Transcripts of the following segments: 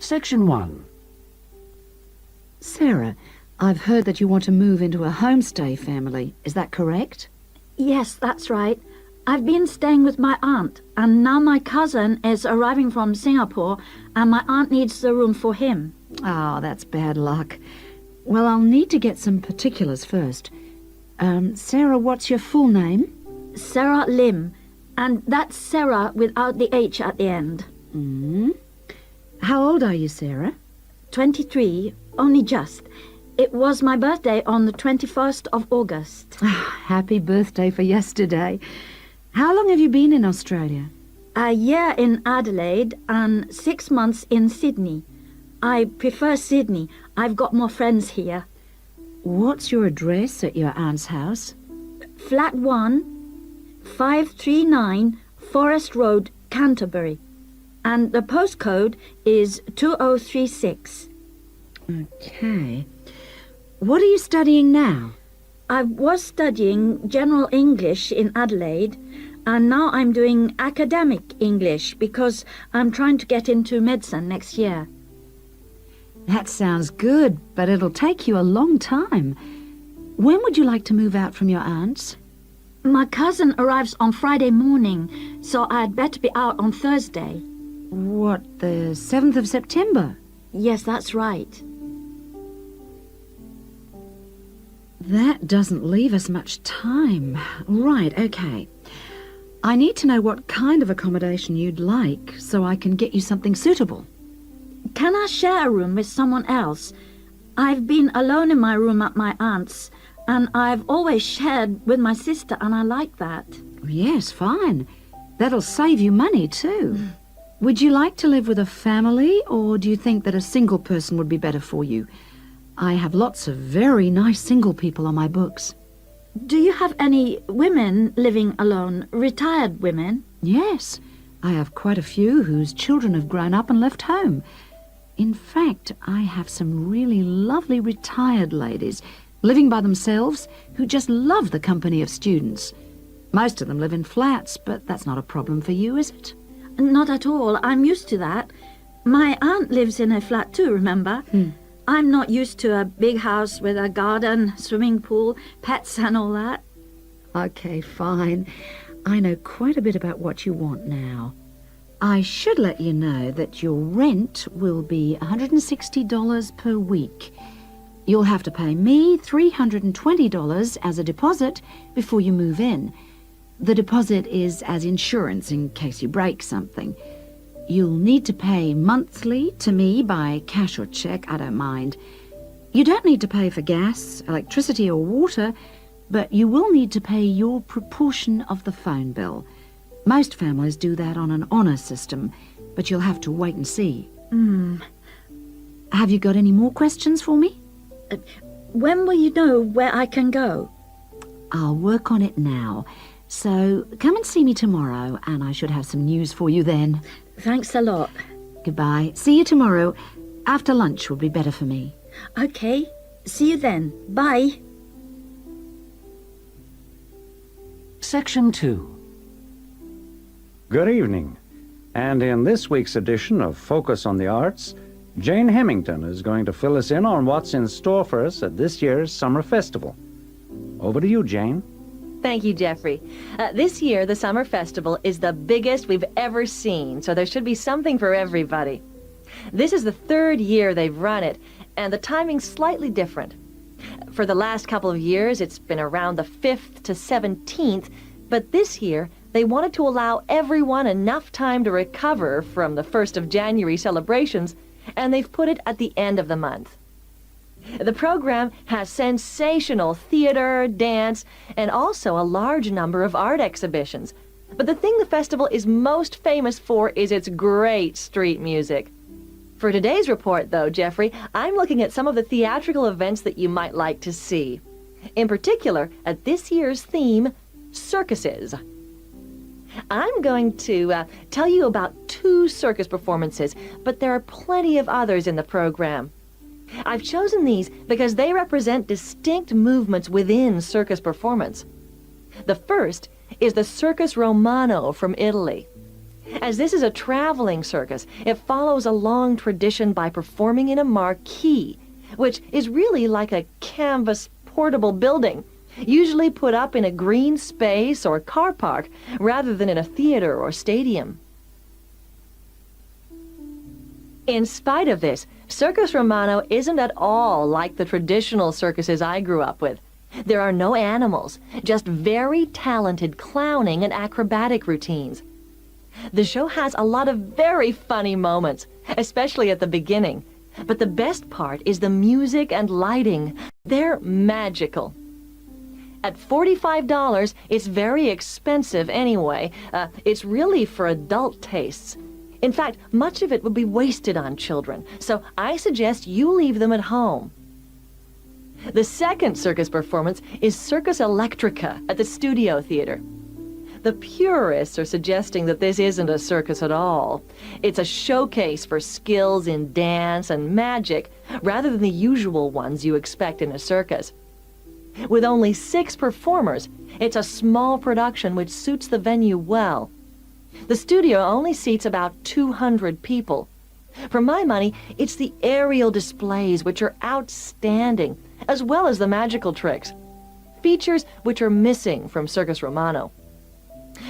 Section 1. Sarah, I've heard that you want to move into a homestay family. Is that correct? Yes, that's right. I've been staying with my aunt, and now my cousin is arriving from Singapore, and my aunt needs the room for him. Oh, that's bad luck. Well, I'll need to get some particulars first. Sarah, what's your full name? Sarah Lim, and that's Sarah without the H at the end. How old are you, Sarah? 23, only just. It was my birthday on the 21st of August. Happy birthday for yesterday. How long have you been in Australia? A year in Adelaide and 6 months in Sydney. I prefer Sydney. I've got more friends here. What's your address at your aunt's house? Flat 1, 539 Forest Road, Canterbury. And the postcode is 2036. Okay. What are you studying now? I was studying General English in Adelaide, and now I'm doing academic English because I'm trying to get into medicine next year. That sounds good, but it'll take you a long time. When would you like to move out from your aunt's? My cousin arrives on Friday morning, so I'd better be out on Thursday. What, the 7th of September? Yes, that's right. That doesn't leave us much time. Right, okay. I need to know what kind of accommodation you'd like so I can get you something suitable. Can I share a room with someone else? I've been alone in my room at my aunt's, and I've always shared with my sister, and I like that. Yes, fine. That'll save you money, too. Would you like to live with a family, or do you think that a single person would be better for you? I have lots of very nice single people on my books. Do you have any women living alone, retired women? Yes, I have quite a few whose children have grown up and left home. In fact, I have some really lovely retired ladies living by themselves who just love the company of students. Most of them live in flats, but that's not a problem for you, is it? Not at all. I'm used to that. My aunt lives in a flat too, remember? I'm not used to a big house with a garden, swimming pool, pets and all that. Okay, fine. I know quite a bit about what you want now. I should let you know that your rent will be $160 per week. You'll have to pay me $320 as a deposit before you move in. The deposit is as insurance in case you break something. You'll need to pay monthly to me by cash or check, I don't mind. You don't need to pay for gas, electricity or water, but you will need to pay your proportion of the phone bill. Most families do that on an honour system, but you'll have to wait and see. Have you got any more questions for me? When will you know where I can go? I'll work on it now. So come and see me tomorrow, and I should have some news for you then. Thanks a lot. Goodbye. See you tomorrow. After lunch will be better for me. Okay. See you then. Bye. Section 2. Good evening. And in this week's edition of Focus on the Arts, Jane Hemington is going to fill us in on what's in store for us at this year's Summer Festival. Over to you, Jane. Thank you, Jeffrey. This year, the Summer Festival is the biggest we've ever seen, so there should be something for everybody. This is the 3rd year they've run it, and the timing's slightly different. For the last couple of years, it's been around the 5th to 17th, but this year, they wanted to allow everyone enough time to recover from the 1st of January celebrations, and they've put it at the end of the month. The program has sensational theater, dance, and also a large number of art exhibitions. But the thing the festival is most famous for is its great street music. For today's report, though, Jeffrey, I'm looking at some of the theatrical events that you might like to see. In particular, at this year's theme, circuses. I'm going to tell you about 2 circus performances, but there are plenty of others in the program. I've chosen these because they represent distinct movements within circus performance. The first is the Circus Romano from Italy. As this is a traveling circus, it follows a long tradition by performing in a marquee, which is really like a canvas portable building, usually put up in a green space or car park rather than in a theater or stadium. In spite of this, Circus Romano isn't at all like the traditional circuses I grew up with. There are no animals, just very talented clowning and acrobatic routines. The show has a lot of very funny moments, especially at the beginning. But the best part is the music and lighting. They're magical. At $45, it's very expensive anyway. It's really for adult tastes. In fact, much of it would be wasted on children, so I suggest you leave them at home. The second circus performance is Circus Electrica at the Studio Theater. The purists are suggesting that this isn't a circus at all. It's a showcase for skills in dance and magic, rather than the usual ones you expect in a circus. With only 6 performers, it's a small production which suits the venue well. The studio only seats about 200 people. For my money, it's the aerial displays which are outstanding, as well as the magical tricks, features which are missing from Circus Romano.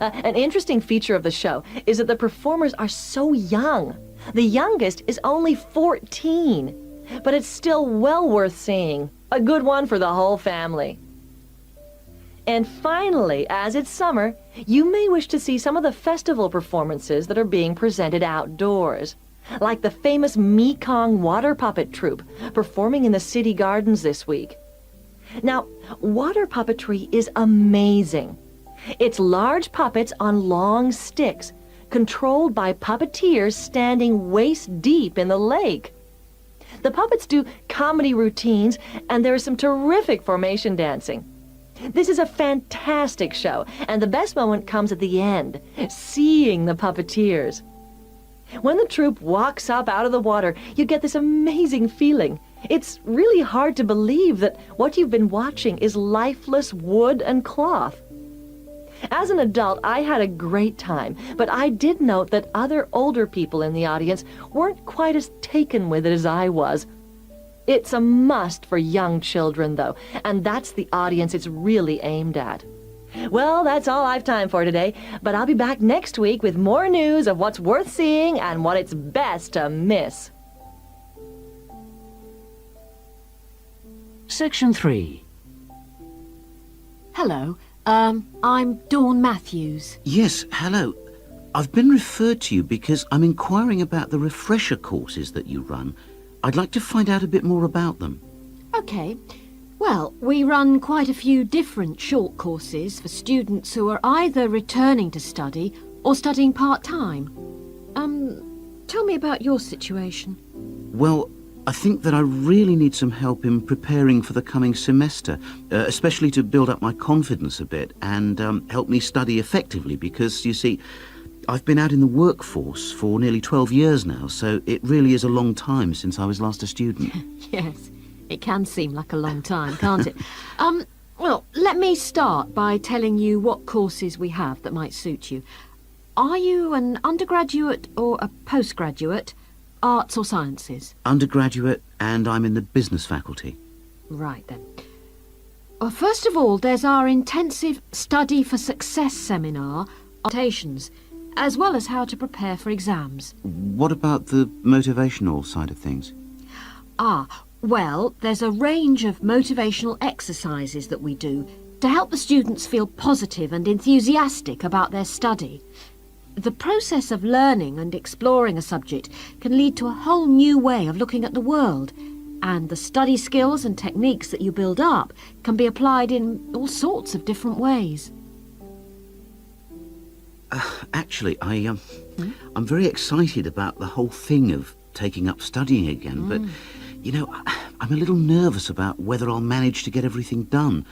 An interesting feature of the show is that the performers are so young. The youngest is only 14, but it's still well worth seeing. A good one for the whole family. And finally, as it's summer, you may wish to see some of the festival performances that are being presented outdoors, like the famous Mekong water puppet troupe performing in the city gardens this week. Now, water puppetry is amazing. It's large puppets on long sticks, controlled by puppeteers standing waist deep in the lake. The puppets do comedy routines, and there is some terrific formation dancing. This is a fantastic show, and the best moment comes at the end, seeing the puppeteers. When the troupe walks up out of the water, you get this amazing feeling. It's really hard to believe that what you've been watching is lifeless wood and cloth. As an adult, I had a great time, but I did note that other older people in the audience weren't quite as taken with it as I was. It's a must for young children, though, and that's the audience it's really aimed at. Well, that's all I've time for today, but I'll be back next week with more news of what's worth seeing and what it's best to miss. Section 3. Hello, I'm Dawn Matthews. Yes, hello. I've been referred to you because I'm inquiring about the refresher courses that you run. I'd like to find out a bit more about them. Okay. Well, we run quite a few different short courses for students who are either returning to study or studying part-time. Tell me about your situation. Well, I think that I really need some help in preparing for the coming semester, especially to build up my confidence a bit and help me study effectively because, you see, I've been out in the workforce for nearly 12 years now, so it really is a long time since I was last a student. Yes, it can seem like a long time, can't it? Well, let me start by telling you what courses we have that might suit you. Are you an undergraduate or a postgraduate, arts or sciences? Undergraduate, and I'm in the business faculty. Right then. Well, first of all, there's our intensive Study for Success seminar, orientations, as well as how to prepare for exams. What about the motivational side of things? Well, there's a range of motivational exercises that we do to help the students feel positive and enthusiastic about their study. The process of learning and exploring a subject can lead to a whole new way of looking at the world, and the study skills and techniques that you build up can be applied in all sorts of different ways. Actually, I'm very excited about the whole thing of taking up studying again, but, you know, I'm a little nervous about whether I'll manage to get everything done.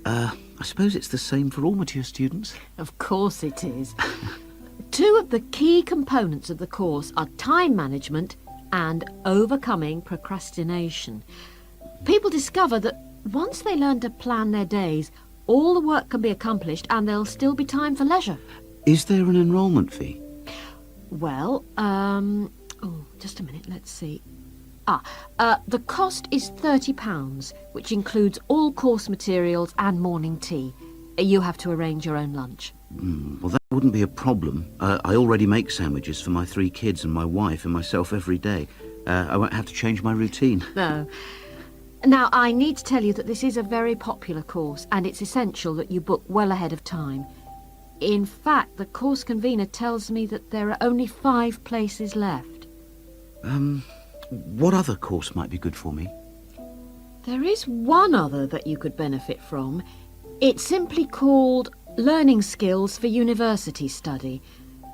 I suppose it's the same for all mature students. Of course it is. Two of the key components of the course are time management and overcoming procrastination. People discover that once they learn to plan their days, all the work can be accomplished and there'll still be time for leisure. Is there an enrolment fee? Well, oh, just a minute, let's see. The cost is £30, which includes all course materials and morning tea. You have to arrange your own lunch. Well, that wouldn't be a problem. I already make sandwiches for my 3 kids and my wife and myself every day. I won't have to change my routine. No. Now, I need to tell you that this is a very popular course, and it's essential that you book well ahead of time. In fact, the course convener tells me that there are only 5 places left. What other course might be good for me? There is one other that you could benefit from. It's simply called Learning Skills for University Study,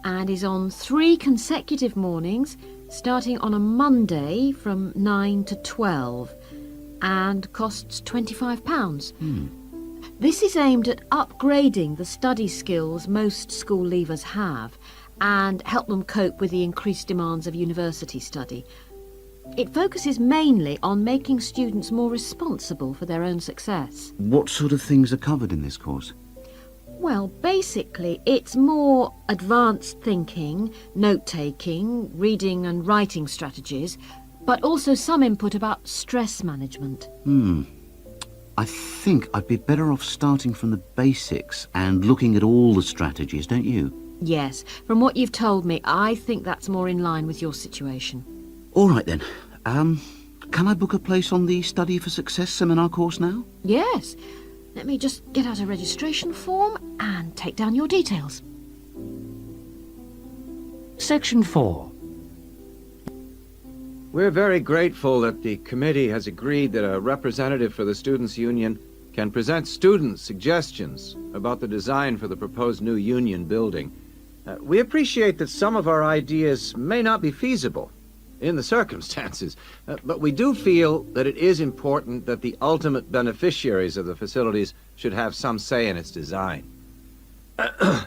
and is on 3 consecutive mornings, starting on a Monday from 9 to 12, and costs £25. This is aimed at upgrading the study skills most school leavers have, and help them cope with the increased demands of university study. It focuses mainly on making students more responsible for their own success. What sort of things are covered in this course? Well, basically, it's more advanced thinking, note-taking, reading and writing strategies, but also some input about stress management. I think I'd be better off starting from the basics and looking at all the strategies, don't you? Yes, from what you've told me, I think that's more in line with your situation. All right then. Can I book a place on the Study for Success seminar course now? Yes. Let me just get out a registration form and take down your details. Section 4. We're very grateful that the committee has agreed that a representative for the Students' Union can present students' suggestions about the design for the proposed new union building. We appreciate that some of our ideas may not be feasible in the circumstances, but we do feel that it is important that the ultimate beneficiaries of the facilities should have some say in its design.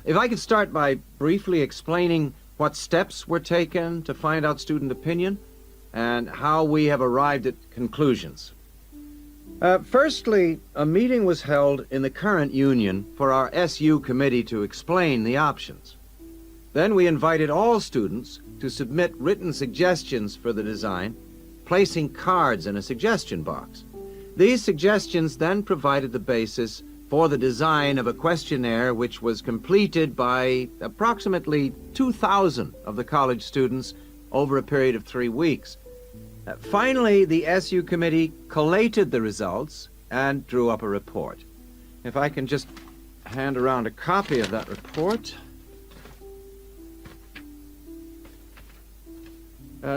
If I could start by briefly explaining what steps were taken to find out student opinion and how we have arrived at conclusions. Firstly, a meeting was held in the current union for our SU committee to explain the options. Then we invited all students to submit written suggestions for the design, placing cards in a suggestion box. These suggestions then provided the basis for the design of a questionnaire which was completed by approximately 2,000 of the college students over a period of 3 weeks. Finally, the SU committee collated the results and drew up a report. If I can just hand around a copy of that report.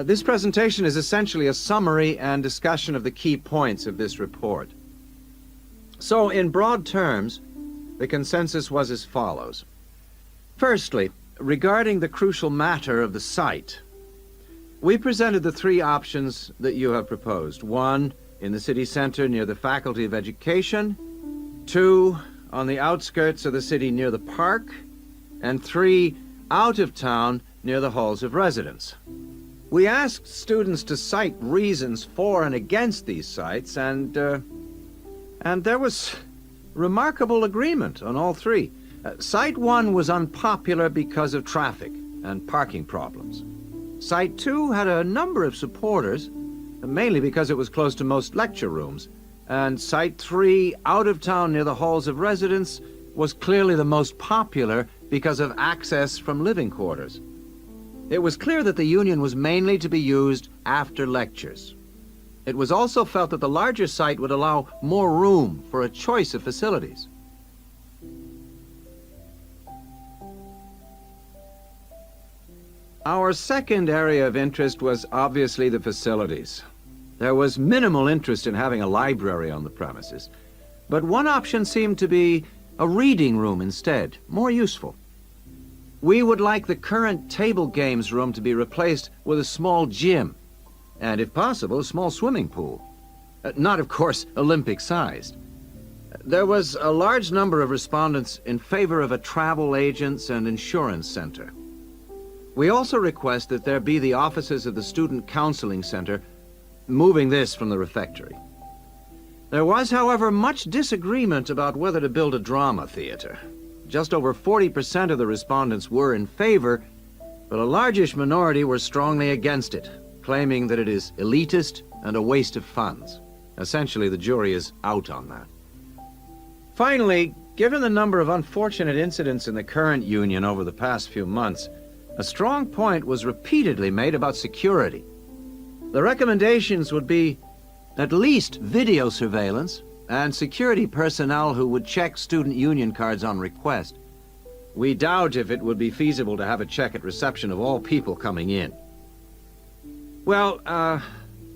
This presentation is essentially a summary and discussion of the key points of this report. So, in broad terms, the consensus was as follows. Firstly, regarding the crucial matter of the site, we presented the 3 options that you have proposed. 1, in the city center near the Faculty of Education. 2, on the outskirts of the city near the park. And 3, out of town near the halls of residence. We asked students to cite reasons for and against these sites, and there was remarkable agreement on all 3. Site 1 was unpopular because of traffic and parking problems. Site 2 had a number of supporters, mainly because it was close to most lecture rooms. And Site 3, out of town near the halls of residence, was clearly the most popular because of access from living quarters. It was clear that the union was mainly to be used after lectures. It was also felt that the larger site would allow more room for a choice of facilities. Our second area of interest was obviously the facilities. There was minimal interest in having a library on the premises, but one option seemed to be a reading room instead, more useful. We would like the current table games room to be replaced with a small gym, and if possible, a small swimming pool. Not, of course, Olympic-sized. There was a large number of respondents in favor of a travel agents and insurance center. We also request that there be the offices of the Student Counseling Center, moving this from the refectory. There was, however, much disagreement about whether to build a drama theater. Just over 40% of the respondents were in favor, But a largish minority were strongly against it, claiming that it is elitist and a waste of funds. Essentially, the jury is out on that. Finally, given the number of unfortunate incidents in the current union over the past few months, a strong point was repeatedly made about security. The recommendations would be at least video surveillance and security personnel who would check student union cards on request. We doubt if it would be feasible to have a check at reception of all people coming in. Well,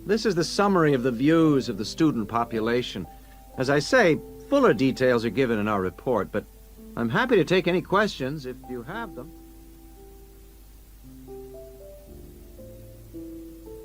this is the summary of the views of the student population. As I say, fuller details are given in our report, but I'm happy to take any questions if you have them.